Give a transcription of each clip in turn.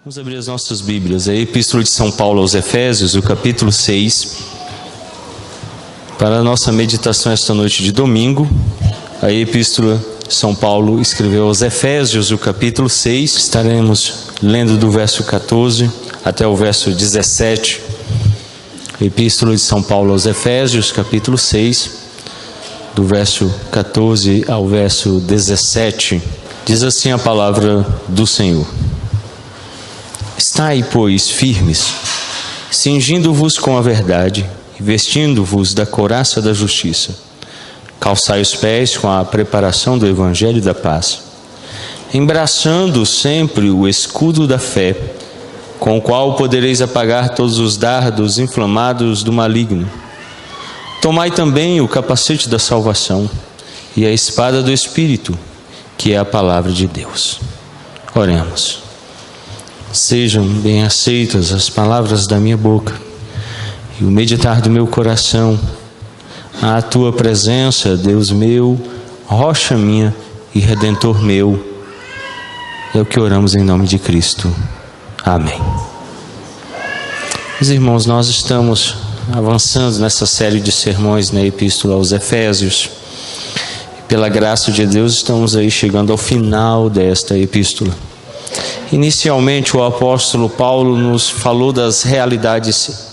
Vamos abrir as nossas Bíblias. A Epístola de São Paulo aos Efésios, o capítulo 6. Para a nossa meditação esta noite de domingo, a Epístola de São Paulo escreveu aos Efésios, o capítulo 6. Estaremos lendo do verso 14 até o verso 17. Epístola de São Paulo aos Efésios, capítulo 6, do verso 14 ao verso 17. Diz assim a palavra do Senhor: Estai, pois, firmes, cingindo-vos com a verdade e vestindo-vos da couraça da justiça. Calçai os pés com a preparação do evangelho da paz, embraçando sempre o escudo da fé, com o qual podereis apagar todos os dardos inflamados do maligno. Tomai também o capacete da salvação e a espada do Espírito, que é a palavra de Deus. Oremos. Sejam bem aceitas as palavras da minha boca e o meditar do meu coração à tua presença, Deus meu, rocha minha e redentor meu. É o que oramos em nome de Cristo. Amém. Meus irmãos, nós estamos avançando nessa série de sermões na Epístola aos Efésios. Pela graça de Deus, estamos aí chegando ao final desta epístola. Inicialmente, o apóstolo Paulo nos falou das realidades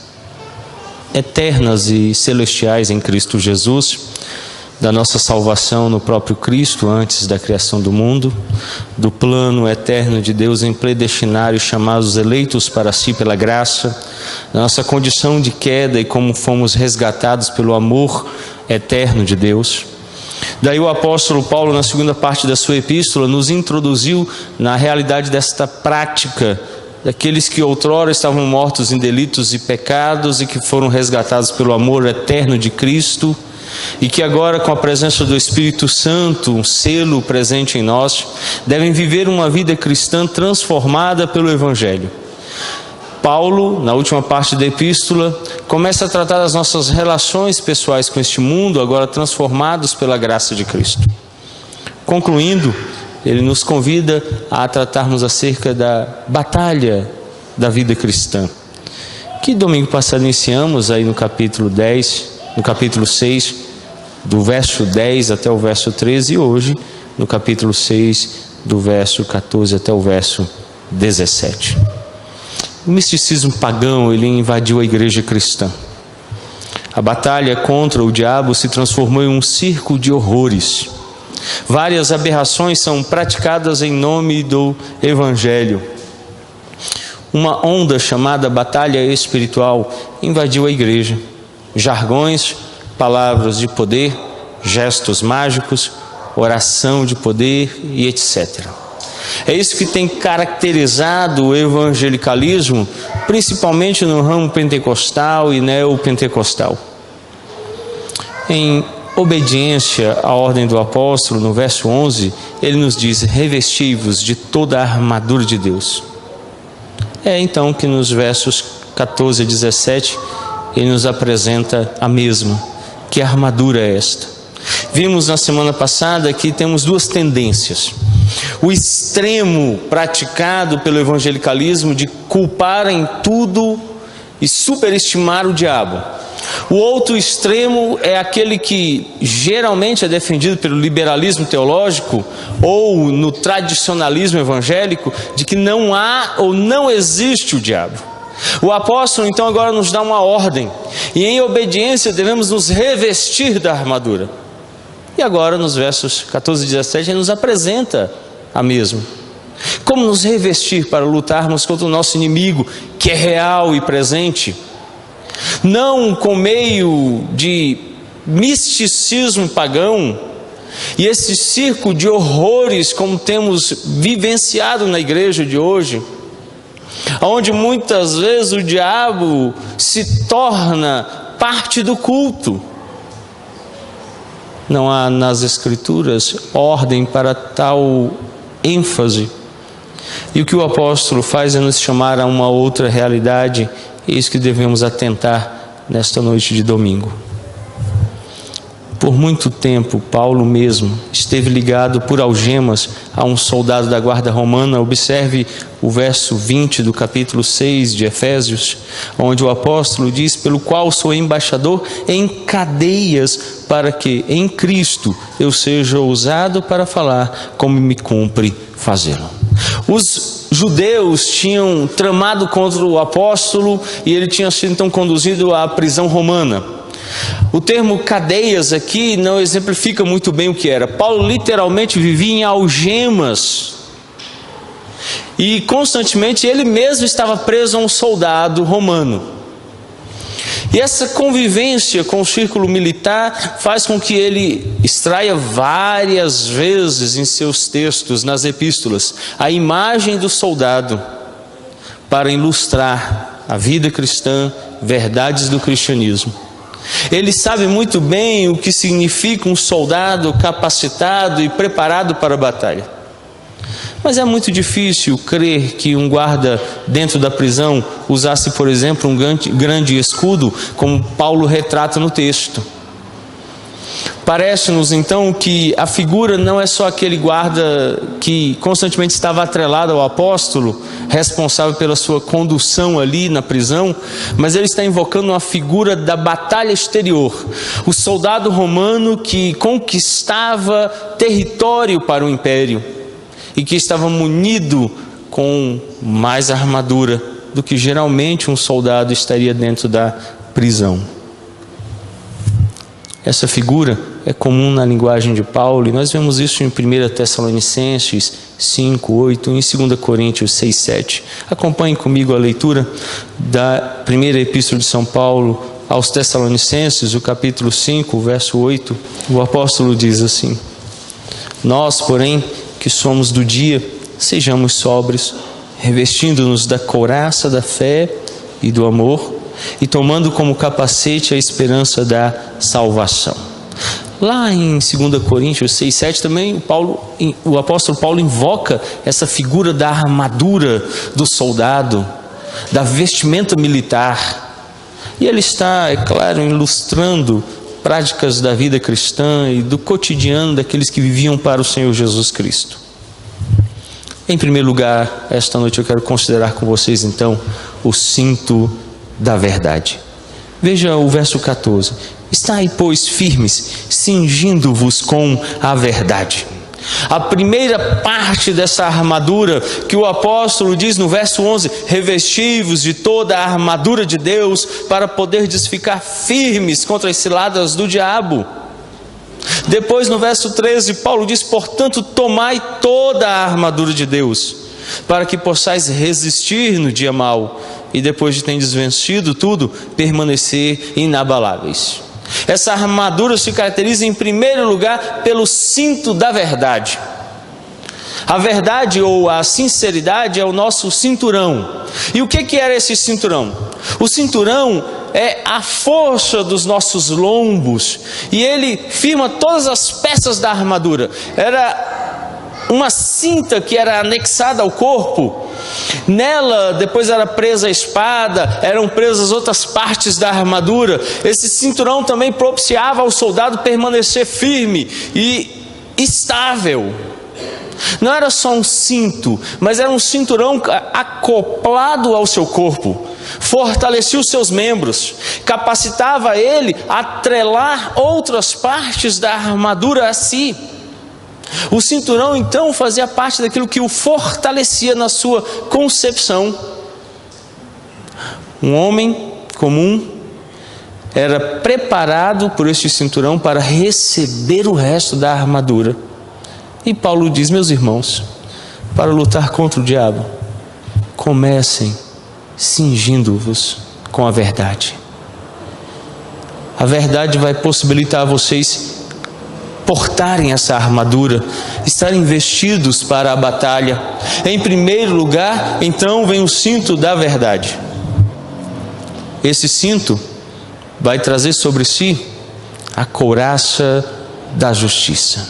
eternas e celestiais em Cristo Jesus, da nossa salvação no próprio Cristo antes da criação do mundo, do plano eterno de Deus em predestinar e chamar os eleitos para si pela graça, da nossa condição de queda e como fomos resgatados pelo amor eterno de Deus. Daí o apóstolo Paulo, na segunda parte da sua epístola, nos introduziu na realidade desta prática daqueles que outrora estavam mortos em delitos e pecados e que foram resgatados pelo amor eterno de Cristo e que agora, com a presença do Espírito Santo, um selo presente em nós, devem viver uma vida cristã transformada pelo Evangelho. Paulo, na última parte da epístola, começa a tratar das nossas relações pessoais com este mundo, agora transformados pela graça de Cristo. Concluindo, ele nos convida a tratarmos acerca da batalha da vida cristã, que domingo passado iniciamos aí no capítulo 10, no capítulo 6, do verso 10 até o verso 13, e hoje no capítulo 6, do verso 14 até o verso 17. O misticismo pagão, ele invadiu a igreja cristã. A batalha contra o diabo se transformou em um circo de horrores. Várias aberrações são praticadas em nome do Evangelho. Uma onda chamada batalha espiritual invadiu a igreja. Jargões, palavras de poder, gestos mágicos, oração de poder e etc. É isso que tem caracterizado o evangelicalismo, principalmente no ramo pentecostal e neopentecostal. Em obediência à ordem do apóstolo, no verso 11, ele nos diz: revesti-vos de toda a armadura de Deus. É então que nos versos 14 a 17, ele nos apresenta a mesma. Que armadura é esta? Vimos na semana passada que temos duas tendências. O extremo praticado pelo evangelicalismo de culpar em tudo e superestimar o diabo. O outro extremo é aquele que geralmente é defendido pelo liberalismo teológico ou no tradicionalismo evangélico, de que não há ou não existe o diabo. O apóstolo então agora nos dá uma ordem, e em obediência devemos nos revestir da armadura. E agora nos versos 14 e 17 ele nos apresenta a mesma. Como nos revestir para lutarmos contra o nosso inimigo, que é real e presente, não com meio de misticismo pagão e esse circo de horrores como temos vivenciado na igreja de hoje, onde muitas vezes o diabo se torna parte do culto. Não há nas Escrituras ordem para tal ênfase. E o que o apóstolo faz é nos chamar a uma outra realidade, e isso que devemos atentar nesta noite de domingo. Por muito tempo, Paulo mesmo esteve ligado por algemas a um soldado da guarda romana. Observe o verso 20 do capítulo 6 de Efésios, onde o apóstolo diz: pelo qual sou embaixador em cadeias, para que em Cristo eu seja ousado para falar como me cumpre fazê-lo. Os judeus tinham tramado contra o apóstolo e ele tinha sido então conduzido à prisão romana. O termo cadeias aqui não exemplifica muito bem o que era. Paulo literalmente vivia em algemas e constantemente ele mesmo estava preso a um soldado romano. E essa convivência com o círculo militar faz com que ele extraia várias vezes em seus textos, nas epístolas, a imagem do soldado para ilustrar a vida cristã, verdades do cristianismo. Ele sabe muito bem o que significa um soldado capacitado e preparado para a batalha. Mas é muito difícil crer que um guarda dentro da prisão usasse, por exemplo, um grande escudo, como Paulo retrata no texto. Parece-nos então que a figura não é só aquele guarda que constantemente estava atrelado ao apóstolo, responsável pela sua condução ali na prisão, mas ele está invocando uma figura da batalha exterior. O soldado romano que conquistava território para o império e que estava munido com mais armadura do que geralmente um soldado estaria dentro da prisão. Essa figura é comum na linguagem de Paulo, e nós vemos isso em 1 Tessalonicenses 5, 8, e em 2 Coríntios 6, 7. Acompanhe comigo a leitura da primeira epístola de São Paulo aos Tessalonicenses, o capítulo 5, verso 8. O apóstolo diz assim: nós, porém, que somos do dia, sejamos sóbrios, revestindo-nos da couraça da fé e do amor, e tomando como capacete a esperança da salvação. Lá em 2 Coríntios 6, 7 também o apóstolo Paulo invoca essa figura da armadura do soldado, da vestimenta militar. E ele está, é claro, ilustrando práticas da vida cristã e do cotidiano daqueles que viviam para o Senhor Jesus Cristo. Em primeiro lugar, esta noite eu quero considerar com vocês então o cinto da verdade. Veja o verso 14: estai, pois, firmes, cingindo-vos com a verdade. A primeira parte dessa armadura que o apóstolo diz no verso 11: revesti-vos de toda a armadura de Deus para poderdes ficar firmes contra as ciladas do diabo. Depois no verso 13 Paulo diz: portanto tomai toda a armadura de Deus, para que possais resistir no dia mau, e depois de terem vencido tudo, permanecer inabaláveis. Essa armadura se caracteriza em primeiro lugar pelo cinto da verdade. A verdade ou a sinceridade é o nosso cinturão. E o que era esse cinturão? O cinturão é a força dos nossos lombos, e ele firma todas as peças da armadura. Era uma cinta que era anexada ao corpo. Nela depois era presa a espada, eram presas outras partes da armadura. Esse cinturão também propiciava ao soldado permanecer firme e estável. Não era só um cinto, mas era um cinturão acoplado ao seu corpo. Fortalecia os seus membros, capacitava ele a atrelar outras partes da armadura a si. O cinturão então fazia parte daquilo que o fortalecia na sua concepção. Um homem comum era preparado por este cinturão para receber o resto da armadura. E Paulo diz: meus irmãos, para lutar contra o diabo, comecem cingindo-vos com a verdade. A verdade vai possibilitar a vocês portarem essa armadura, estarem vestidos para a batalha. Em primeiro lugar, então, vem o cinto da verdade. Esse cinto vai trazer sobre si a couraça da justiça.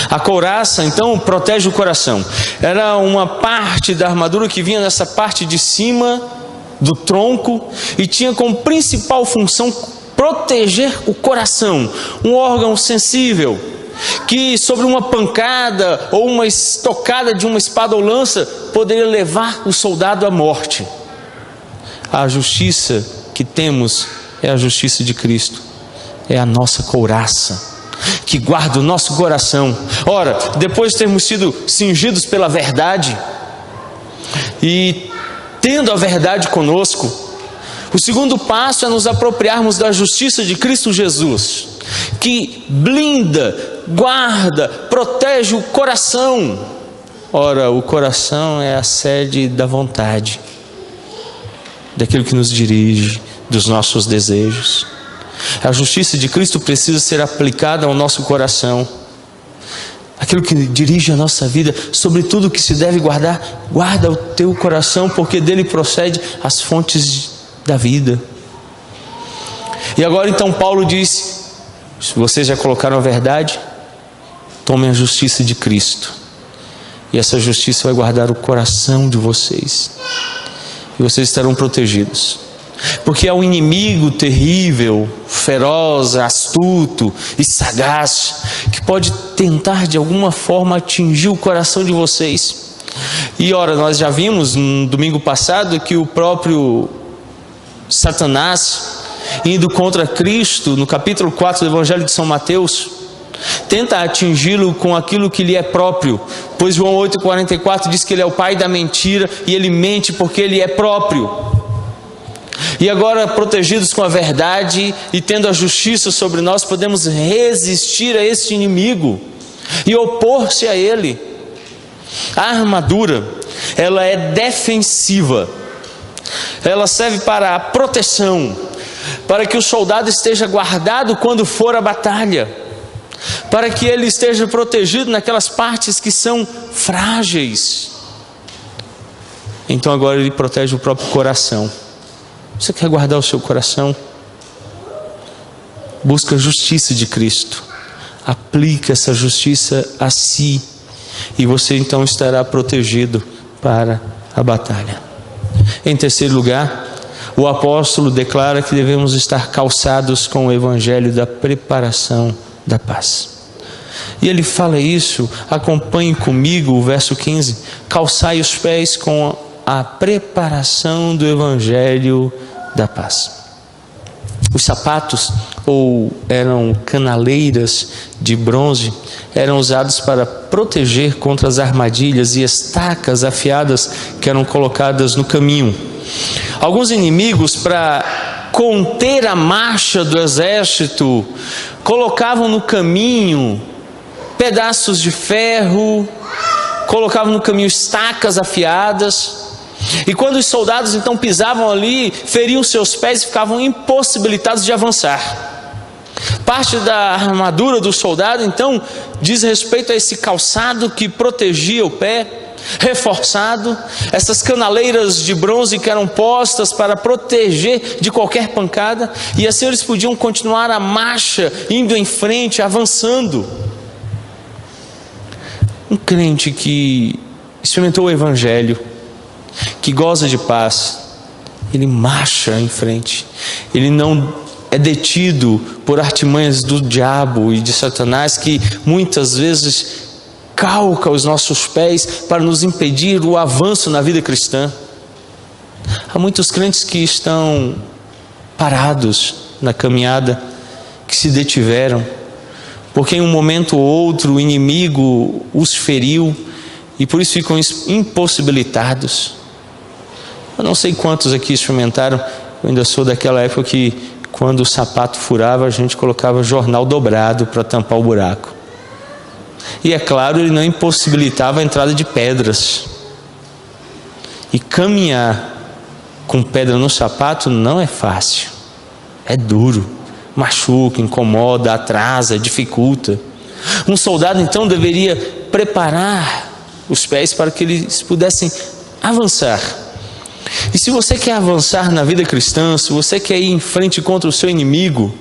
A couraça, então, protege o coração. Era uma parte da armadura que vinha nessa parte de cima do tronco e tinha como principal função proteger o coração, um órgão sensível, que sobre uma pancada ou uma estocada de uma espada ou lança poderia levar o soldado à morte. A justiça que temos é a justiça de Cristo, é a nossa couraça, que guarda o nosso coração. Ora, depois de termos sido cingidos pela verdade, e tendo a verdade conosco, o segundo passo é nos apropriarmos da justiça de Cristo Jesus, que blinda, guarda, protege o coração. Ora, o coração é a sede da vontade, daquilo que nos dirige, dos nossos desejos. A justiça de Cristo precisa ser aplicada ao nosso coração, aquilo que dirige a nossa vida. Sobre tudo que se deve guardar, guarda o teu coração, porque dele procede as fontes da vida. E agora então Paulo diz: se vocês já colocaram a verdade, tomem a justiça de Cristo, e essa justiça vai guardar o coração de vocês, e vocês estarão protegidos. Porque é um inimigo terrível, feroz, astuto e sagaz, que pode tentar de alguma forma atingir o coração de vocês. E ora, nós já vimos no domingo passado que o próprio Satanás, indo contra Cristo, no capítulo 4 do Evangelho de São Mateus, tenta atingi-lo com aquilo que lhe é próprio, pois João 8,44 diz que ele é o pai da mentira, e ele mente porque ele é próprio. E agora, protegidos com a verdade e tendo a justiça sobre nós, podemos resistir a este inimigo e opor-se a ele. A armadura, ela é defensiva, ela serve para a proteção, para que o soldado esteja guardado quando for à batalha, para que ele esteja protegido naquelas partes que são frágeis. Então agora ele protege o próprio coração. Você quer guardar o seu coração? Busca a justiça de Cristo, aplica essa justiça a si, e você então estará protegido para a batalha. Em terceiro lugar, o apóstolo declara que devemos estar calçados com o evangelho da preparação da paz. E ele fala isso, acompanhe comigo o verso 15: calçai os pés com a preparação do evangelho da paz. Os sapatos, ou eram canaleiras de bronze, eram usados para proteger contra as armadilhas e estacas afiadas que eram colocadas no caminho. Alguns inimigos, para conter a marcha do exército, colocavam no caminho pedaços de ferro, colocavam no caminho estacas afiadas, e quando os soldados então pisavam ali, feriam seus pés e ficavam impossibilitados de avançar. Parte da armadura do soldado então diz respeito a esse calçado que protegia o pé, reforçado, essas canaleiras de bronze que eram postas para proteger de qualquer pancada, e assim eles podiam continuar a marcha, indo em frente, avançando. Um crente que experimentou o evangelho, que goza de paz, ele marcha em frente, ele não é detido por artimanhas do diabo e de Satanás, que muitas vezes calca os nossos pés para nos impedir o avanço na vida cristã. Há muitos crentes que estão parados na caminhada, que se detiveram, porque em um momento ou outro o inimigo os feriu, e por isso ficam impossibilitados. Eu não sei quantos aqui experimentaram. Eu ainda sou daquela época que, quando o sapato furava, a gente colocava jornal dobrado para tampar o buraco. E é claro, ele não impossibilitava a entrada de pedras. E caminhar com pedra no sapato não é fácil, é duro, machuca, incomoda, atrasa, dificulta. Um soldado então deveria preparar os pés para que eles pudessem avançar. E se você quer avançar na vida cristã, se você quer ir em frente contra o seu inimigo,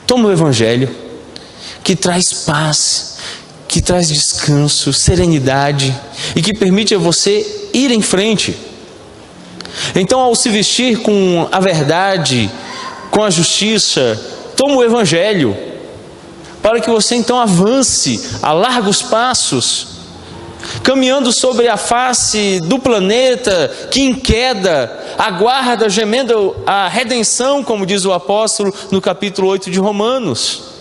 toma o evangelho, que traz paz, que traz descanso, serenidade, e que permite a você ir em frente. Então, ao se vestir com a verdade, com a justiça, toma o Evangelho, para que você então avance a largos passos, caminhando sobre a face do planeta que em queda aguarda, gemendo a redenção, como diz o apóstolo no capítulo 8 de Romanos.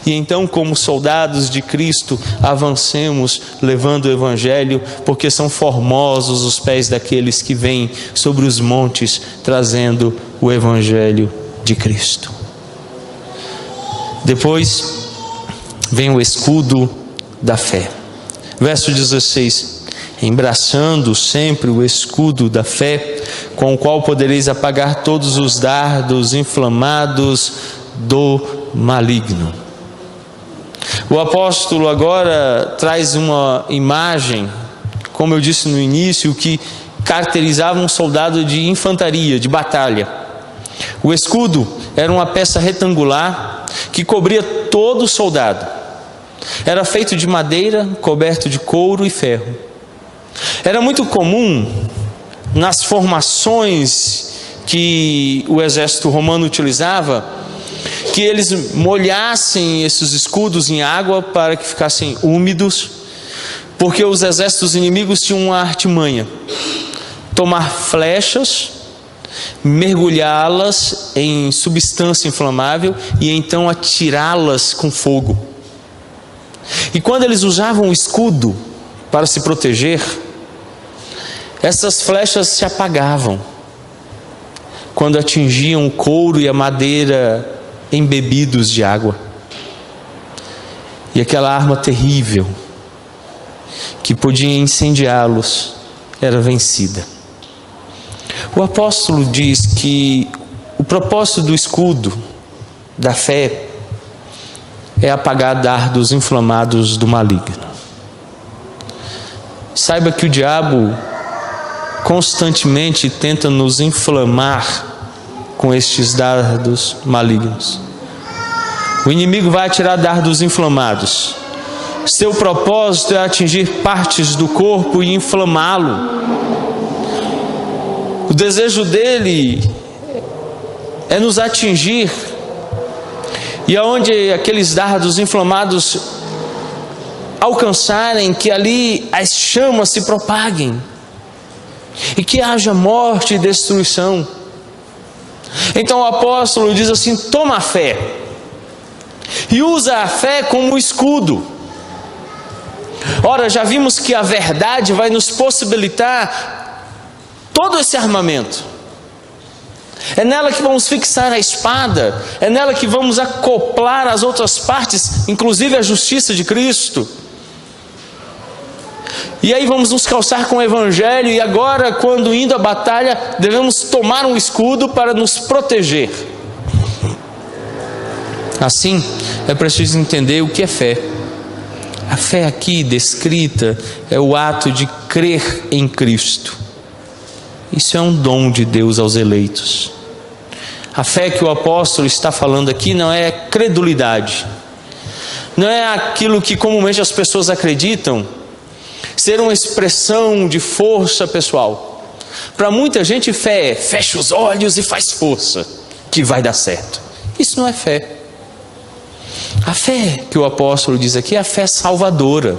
E então, como soldados de Cristo, avancemos levando o Evangelho, porque são formosos os pés daqueles que vêm sobre os montes trazendo o Evangelho de Cristo. Depois vem o escudo da fé. Verso 16: embraçando sempre o escudo da fé, com o qual podereis apagar todos os dardos inflamados do maligno. O apóstolo agora traz uma imagem, como eu disse no início, que caracterizava um soldado de infantaria, de batalha. O escudo era uma peça retangular que cobria todo o soldado. Era feito de madeira, coberto de couro e ferro. Era muito comum nas formações que o exército romano utilizava, que eles molhassem esses escudos em água para que ficassem úmidos, porque os exércitos inimigos tinham uma artimanha: tomar flechas, mergulhá-las em substância inflamável e então atirá-las com fogo. E quando eles usavam o escudo para se proteger, essas flechas se apagavam quando atingiam o couro e a madeira embebidos de água. E aquela arma terrível que podia incendiá-los era vencida. O apóstolo diz que o propósito do escudo da fé é apagar dardos inflamados do maligno. Saiba que o diabo constantemente tenta nos inflamar com estes dardos malignos. O inimigo vai atirar dardos inflamados. Seu propósito é atingir partes do corpo e inflamá-lo. O desejo dele é nos atingir, e aonde aqueles dardos inflamados alcançarem, que ali as chamas se propaguem e que haja morte e destruição. Então o apóstolo diz assim: toma a fé e usa a fé como escudo. Ora, já vimos que a verdade vai nos possibilitar todo esse armamento. É nela que vamos fixar a espada, é nela que vamos acoplar as outras partes, inclusive a justiça de Cristo. E aí vamos nos calçar com o Evangelho, e agora, quando indo à batalha, devemos tomar um escudo para nos proteger. Assim, é preciso entender o que é fé. A fé aqui descrita é o ato de crer em Cristo. Isso é um dom de Deus aos eleitos. A fé que o apóstolo está falando aqui não é credulidade, não é aquilo que comumente as pessoas acreditam ser uma expressão de força pessoal. Para muita gente, fé é fecha os olhos e faz força, que vai dar certo. Isso não é fé. A fé que o apóstolo diz aqui é a fé salvadora.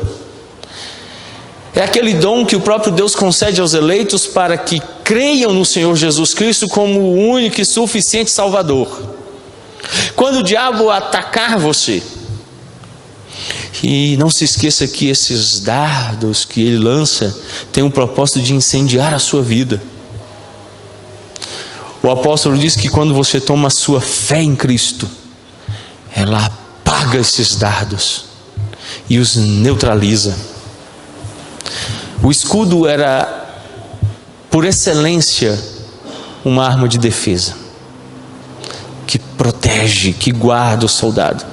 É aquele dom que o próprio Deus concede aos eleitos para que creiam no Senhor Jesus Cristo como o único e suficiente Salvador. Quando o diabo atacar você, e não se esqueça que esses dardos que ele lança têm o propósito de incendiar a sua vida. O apóstolo diz que quando você toma a sua fé em Cristo, ela apaga esses dardos e os neutraliza. O escudo era, por excelência, uma arma de defesa, que protege, que guarda o soldado.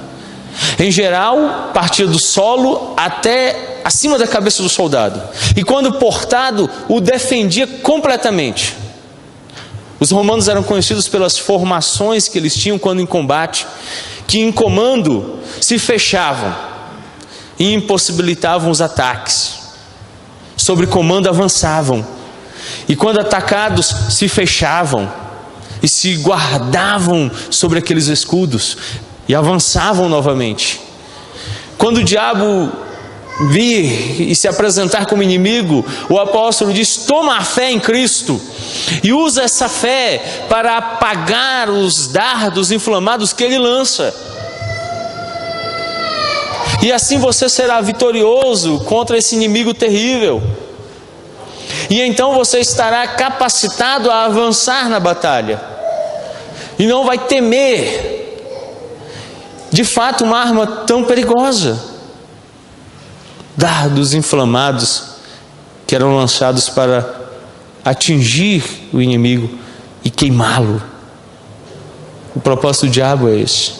Em geral, partia do solo até acima da cabeça do soldado, e quando portado, o defendia completamente. Os romanos eram conhecidos pelas formações que eles tinham quando em combate, que em comando se fechavam e impossibilitavam os ataques. Sobre comando avançavam, e quando atacados se fechavam e se guardavam sobre aqueles escudos e avançavam novamente. Quando o diabo vir e se apresentar como inimigo, o apóstolo diz: toma a fé em Cristo e usa essa fé para apagar os dardos inflamados que ele lança. E assim você será vitorioso contra esse inimigo terrível. E então você estará capacitado a avançar na batalha. E não vai temer, de fato, uma arma tão perigosa. Dardos inflamados que eram lançados para atingir o inimigo e queimá-lo. O propósito do diabo é esse.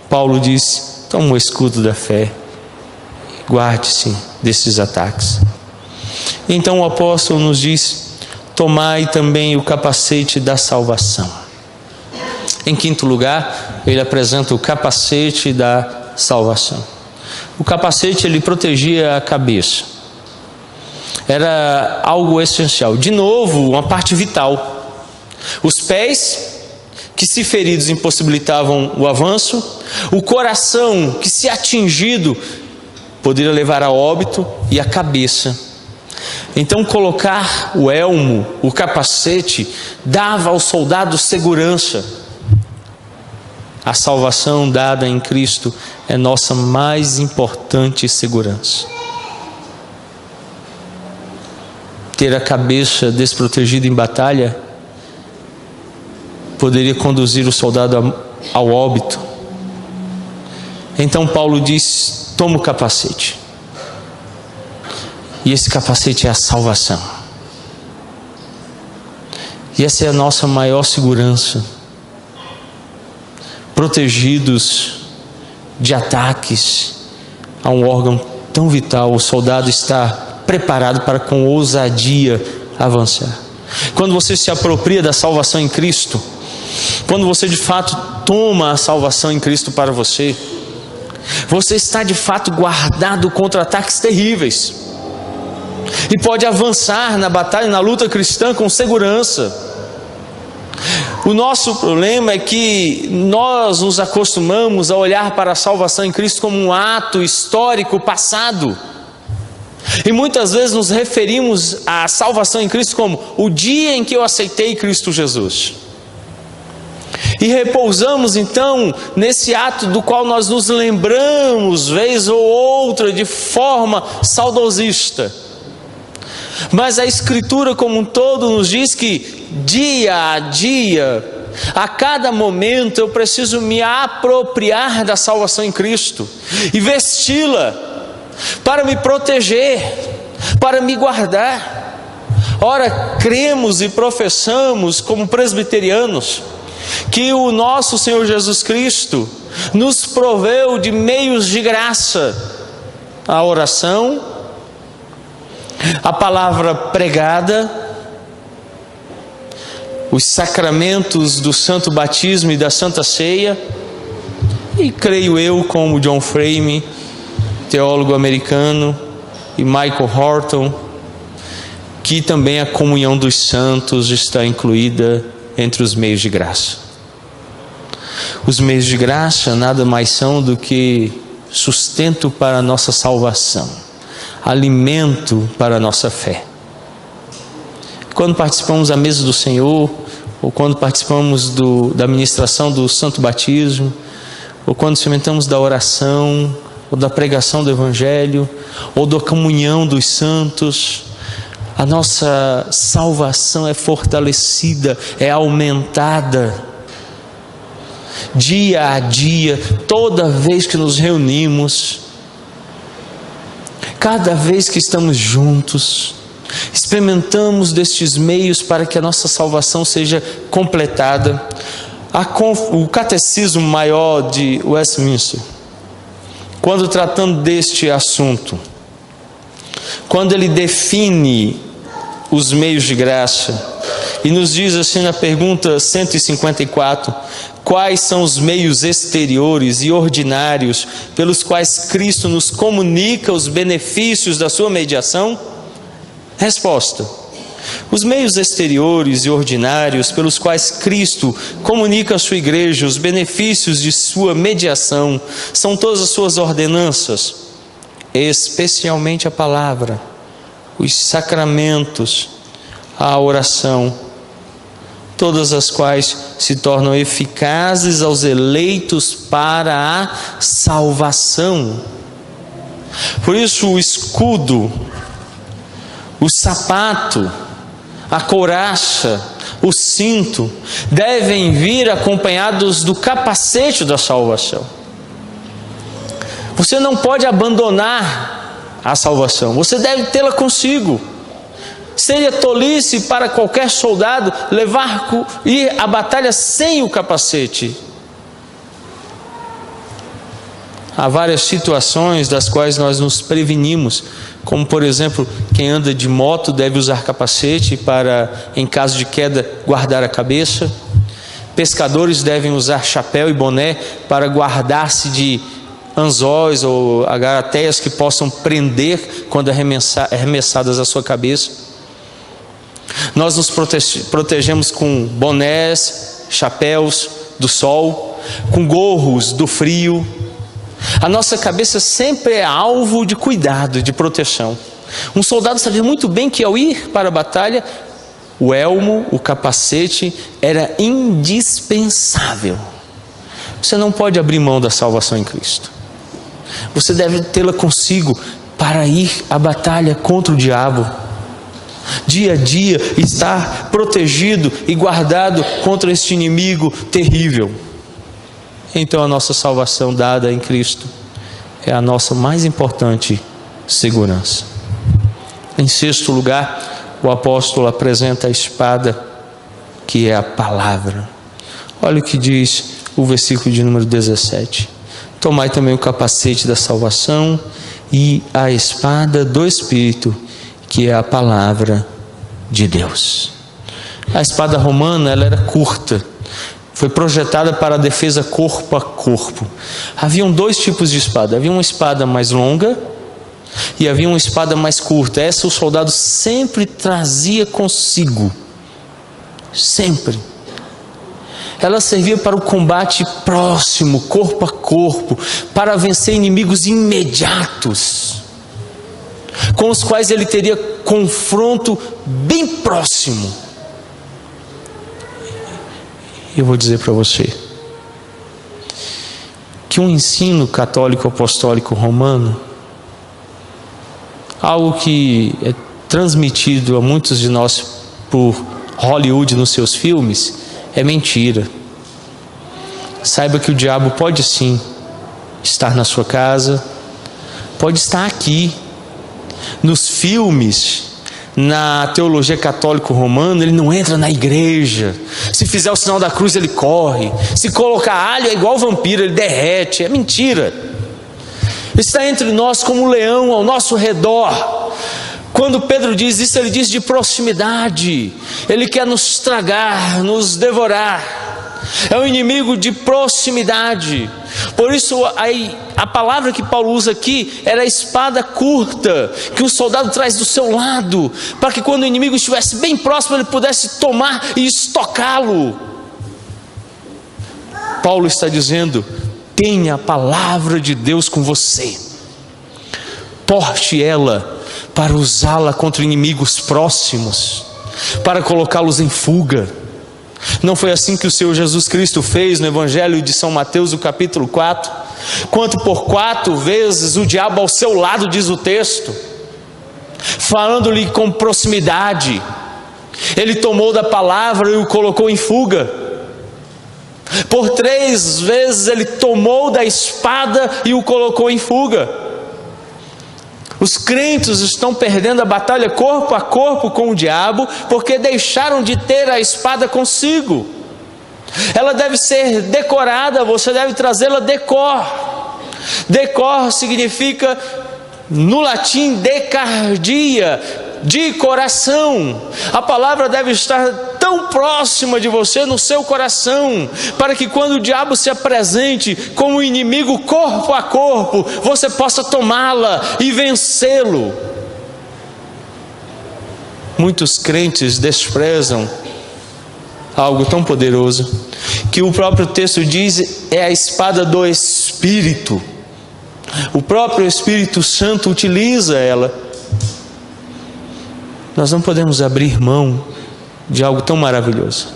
Paulo diz: toma o escudo da fé, guarde-se desses ataques. Então o apóstolo nos diz: tomai também o capacete da salvação. Em quinto lugar, ele apresenta o capacete da salvação. O capacete, ele protegia a cabeça. Era algo essencial. De novo, uma parte vital. Os pés, que se feridos impossibilitavam o avanço. O coração, que se atingido poderia levar a óbito. E a cabeça. Então colocar o elmo, o capacete, dava ao soldado segurança. A salvação dada em Cristo é nossa mais importante segurança. Ter a cabeça desprotegida em batalha poderia conduzir o soldado ao óbito. Então Paulo diz: toma o capacete. E esse capacete é a salvação. E essa é a nossa maior segurança. Protegidos de ataques a um órgão tão vital, o soldado está preparado para com ousadia avançar. Quando você se apropria da salvação em Cristo, quando você de fato toma a salvação em Cristo para você, você está de fato guardado contra ataques terríveis e pode avançar na batalha, na luta cristã com segurança. O nosso problema é que nós nos acostumamos a olhar para a salvação em Cristo como um ato histórico passado. E muitas vezes nos referimos à salvação em Cristo como o dia em que eu aceitei Cristo Jesus. E repousamos então nesse ato do qual nós nos lembramos vez ou outra de forma saudosista. Mas a Escritura como um todo nos diz que dia a dia, a cada momento, eu preciso me apropriar da salvação em Cristo e vesti-la para me proteger, para me guardar. Ora, cremos e professamos como presbiterianos que o nosso Senhor Jesus Cristo nos proveu de meios de graça: a oração, a palavra pregada, os sacramentos do santo batismo e da santa ceia, e creio eu, como John Frame, teólogo americano, e Michael Horton, que também a comunhão dos santos está incluída entre os meios de graça. Os meios de graça nada mais são do que sustento para a nossa salvação, alimento para a nossa fé. Quando participamos da mesa do Senhor, ou quando participamos da ministração do santo batismo, ou quando experimentamos da oração, ou da pregação do Evangelho, ou da comunhão dos santos, a nossa salvação é fortalecida, é aumentada. Dia a dia, toda vez que nos reunimos, cada vez que estamos juntos, experimentamos destes meios para que a nossa salvação seja completada. O Catecismo Maior de Westminster, quando tratando deste assunto, quando ele define os meios de graça, e nos diz assim na pergunta 154, quais são os meios exteriores e ordinários pelos quais Cristo nos comunica os benefícios da sua mediação? Resposta: Os meios exteriores e ordinários pelos quais Cristo comunica à sua igreja os benefícios de sua mediação são todas as suas ordenanças, especialmente a palavra, os sacramentos, a oração, todas as quais se tornam eficazes aos eleitos para a salvação. Por isso o escudo, o sapato, a couraça, o cinto devem vir acompanhados do capacete da salvação. Você não pode abandonar a salvação, você deve tê-la consigo. Seria tolice para qualquer soldado ir à batalha sem o capacete. Há várias situações das quais nós nos prevenimos, como por exemplo, quem anda de moto deve usar capacete para, em caso de queda, guardar a cabeça. Pescadores devem usar chapéu e boné para guardar-se de anzóis ou agarateias que possam prender quando arremessadas à sua cabeça. Nós nos protegemos com bonés, chapéus do sol, com gorros do frio. A nossa cabeça sempre é alvo de cuidado, de proteção. Um soldado sabia muito bem que ao ir para a batalha, o elmo, o capacete era indispensável. Você não pode abrir mão da salvação em Cristo. Você deve tê-la consigo para ir à batalha contra o diabo. Dia a dia estar protegido e guardado contra este inimigo terrível. Então a nossa salvação dada em Cristo é a nossa mais importante segurança. Em sexto lugar, o apóstolo apresenta a espada, que é a palavra. Olha o que diz o versículo de número 17. Tomai também o capacete da salvação e a espada do Espírito, que é a palavra de Deus. A espada romana, ela era curta. Foi projetada para a defesa corpo a corpo. Haviam dois tipos de espada. Havia uma espada mais longa e havia uma espada mais curta. Essa o soldado sempre trazia consigo. Sempre. Ela servia para o combate próximo, corpo a corpo, para vencer inimigos imediatos, com os quais ele teria confronto bem próximo. Eu vou dizer para você que um ensino católico apostólico romano, algo que é transmitido a muitos de nós por Hollywood nos seus filmes, é mentira. Saiba que o diabo pode sim estar na sua casa, pode estar aqui. Nos filmes, na teologia católica romana, ele não entra na igreja. Se fizer o sinal da cruz, ele corre. Se colocar alho, é igual vampiro, ele derrete. É mentira. Está entre nós como um leão ao nosso redor. Quando Pedro diz isso, ele diz de proximidade. Ele quer nos tragar, nos devorar. É um inimigo de proximidade. Por isso a palavra que Paulo usa aqui era a espada curta, que o soldado traz do seu lado, para que quando o inimigo estivesse bem próximo, ele pudesse tomar e estocá-lo. Paulo está dizendo: tenha a palavra de Deus com você, porte ela para usá-la contra inimigos próximos, para colocá-los em fuga. Não foi assim que o Senhor Jesus Cristo fez no Evangelho de São Mateus, no capítulo 4? Quanto por 4 vezes o diabo ao seu lado, diz o texto, falando-lhe com proximidade, ele tomou da palavra e o colocou em fuga. Por 3 vezes ele tomou da espada e o colocou em fuga. Os crentes estão perdendo a batalha corpo a corpo com o diabo, porque deixaram de ter a espada consigo. Ela deve ser decorada, você deve trazê-la decor. Decor significa, no latim, decardia, de coração. A palavra deve estar tão próxima de você, no seu coração, para que quando o diabo se apresente como inimigo corpo a corpo, você possa tomá-la e vencê-lo. muitos crentes desprezam algo tão poderoso, que o próprio texto diz é a espada do Espírito. O próprio Espírito Santo utiliza ela. Nós não podemos abrir mão de algo tão maravilhoso,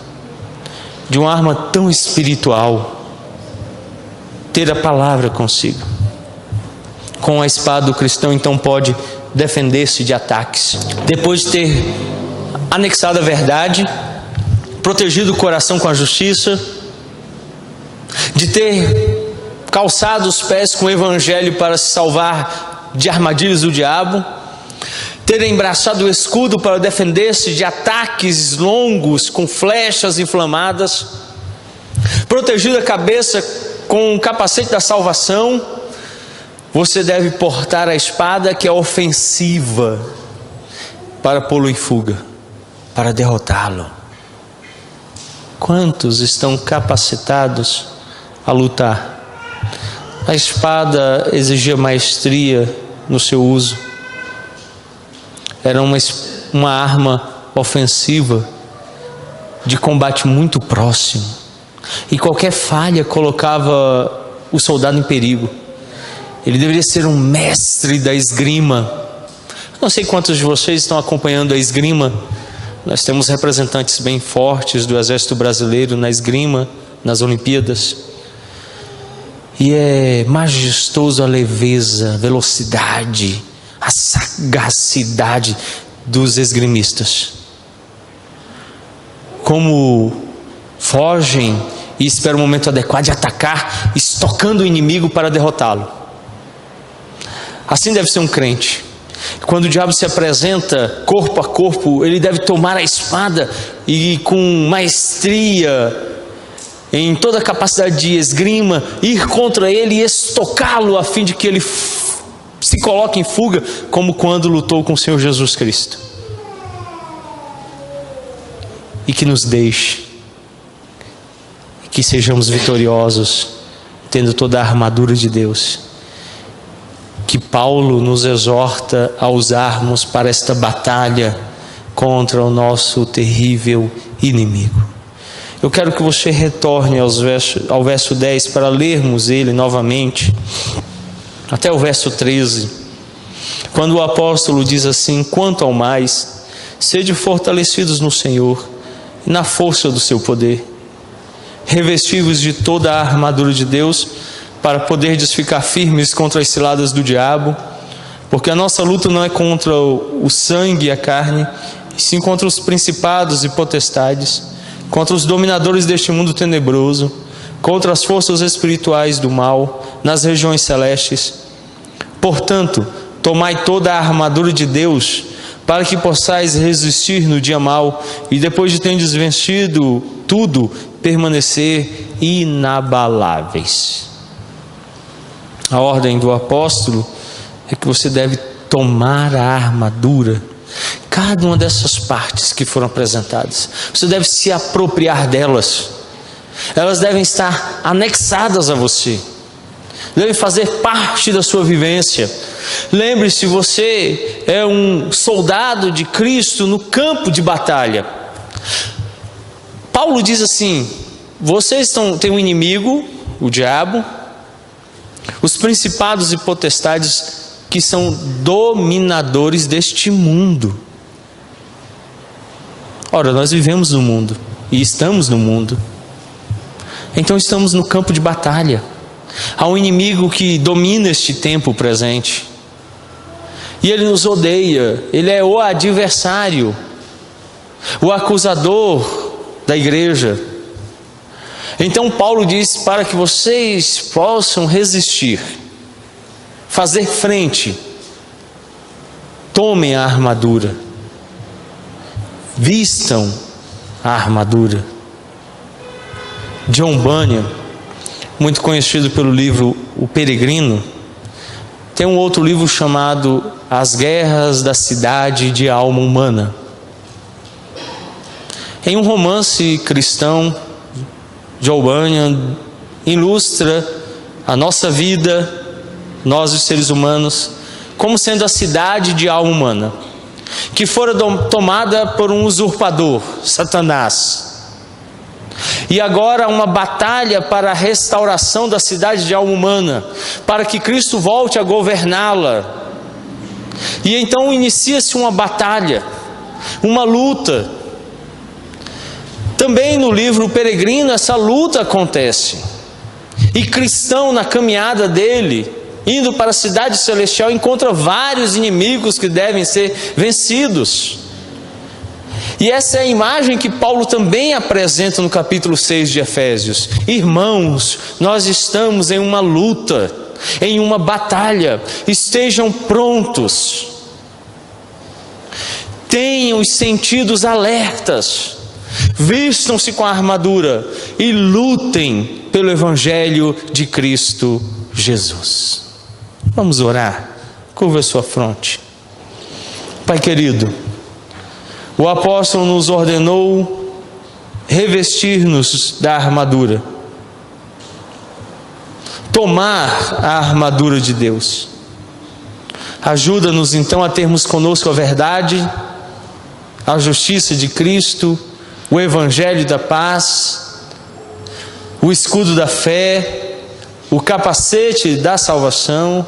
de uma arma tão espiritual, ter a palavra consigo. Com a espada o cristão então pode defender-se de ataques. Depois de ter anexado a verdade, protegido o coração com a justiça, de ter calçado os pés com o evangelho para se salvar de armadilhas do diabo, ter embraçado o escudo para defender-se de ataques longos com flechas inflamadas, protegido a cabeça com o capacete da salvação, você deve portar a espada que é ofensiva para pô-lo em fuga, para derrotá-lo. Quantos estão capacitados a lutar? A espada exigia maestria no seu uso. Era uma arma ofensiva de combate muito próximo. E qualquer falha colocava o soldado em perigo. Ele deveria ser um mestre da esgrima. Não sei quantos de vocês estão acompanhando a esgrima. Nós temos representantes bem fortes do Exército Brasileiro na esgrima, nas Olimpíadas. E é majestoso a leveza, a velocidade, a sagacidade dos esgrimistas. Como fogem e esperam o momento adequado de atacar, estocando o inimigo para derrotá-lo. Assim deve ser um crente. Quando o diabo se apresenta corpo a corpo, ele deve tomar a espada e com maestria, em toda a capacidade de esgrima, ir contra ele e estocá-lo a fim de que ele se coloque em fuga, como quando lutou com o Senhor Jesus Cristo. E que nos deixe, e que sejamos vitoriosos, tendo toda a armadura de Deus, que Paulo nos exorta a usarmos para esta batalha contra o nosso terrível inimigo. Eu quero que você retorne ao verso 10 para lermos ele novamente, até o verso 13, quando o apóstolo diz assim: quanto ao mais, sede fortalecidos no Senhor e na força do seu poder, revestivos de toda a armadura de Deus, para poderdes ficar firmes contra as ciladas do diabo, porque a nossa luta não é contra o sangue e a carne, e sim contra os principados e potestades, contra os dominadores deste mundo tenebroso, contra as forças espirituais do mal nas regiões celestes. Portanto, tomai toda a armadura de Deus, para que possais resistir no dia mau, e depois de terdes vencido tudo, permanecer inabaláveis. A ordem do apóstolo é que você deve tomar a armadura, cada uma dessas partes que foram apresentadas. Você deve se apropriar delas. Elas devem estar anexadas a você, devem fazer parte da sua vivência. Lembre-se, você é um soldado de Cristo no campo de batalha. Paulo diz assim: vocês têm um inimigo, o diabo, os principados e potestades que são dominadores deste mundo. Ora, nós vivemos no mundo e estamos no mundo. Então estamos no campo de batalha. Há um inimigo que domina este tempo presente. E ele nos odeia. Ele é o adversário, o acusador da igreja. Então Paulo diz: para que vocês possam resistir, fazer frente, tomem a armadura, vistam a armadura. John Bunyan, muito conhecido pelo livro O Peregrino, tem um outro livro chamado As Guerras da Cidade de Alma Humana. Em um romance cristão, John Bunyan ilustra a nossa vida, nós os seres humanos, como sendo a cidade de alma humana. que fora tomada por um usurpador, Satanás. E agora uma batalha para a restauração da cidade de alma humana, para que Cristo volte a governá-la. E então inicia-se uma batalha, uma luta. Também no livro Peregrino essa luta acontece. E cristão na caminhada dele, indo para a cidade celestial, encontra vários inimigos que devem ser vencidos. E essa é a imagem que Paulo também apresenta no capítulo 6 de Efésios. Irmãos, nós estamos em uma luta, em uma batalha. Estejam prontos. Tenham os sentidos alertas. Vistam-se com a armadura e lutem pelo Evangelho de Cristo Jesus. Vamos orar. Curva a sua fronte. Pai querido, o apóstolo nos ordenou revestir-nos da armadura, tomar a armadura de Deus. Ajuda-nos então a termos conosco a verdade, a justiça de Cristo, o Evangelho da paz, o escudo da fé, o capacete da salvação,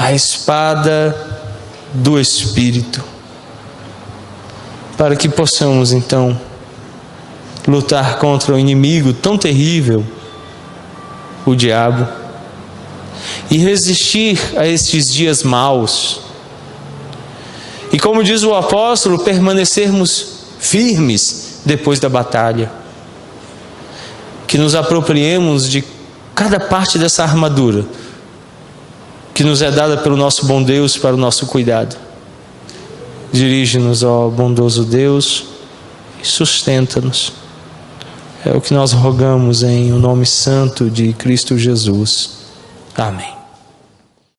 a espada do Espírito, para que possamos então lutar contra o inimigo tão terrível, o diabo, e resistir a estes dias maus. E como diz o apóstolo, permanecermos firmes depois da batalha. Que nos apropriemos de cada parte dessa armadura que nos é dada pelo nosso bom Deus para o nosso cuidado. Dirige-nos, ó bondoso Deus, e sustenta-nos. É o que nós rogamos em o nome santo de Cristo Jesus. Amém.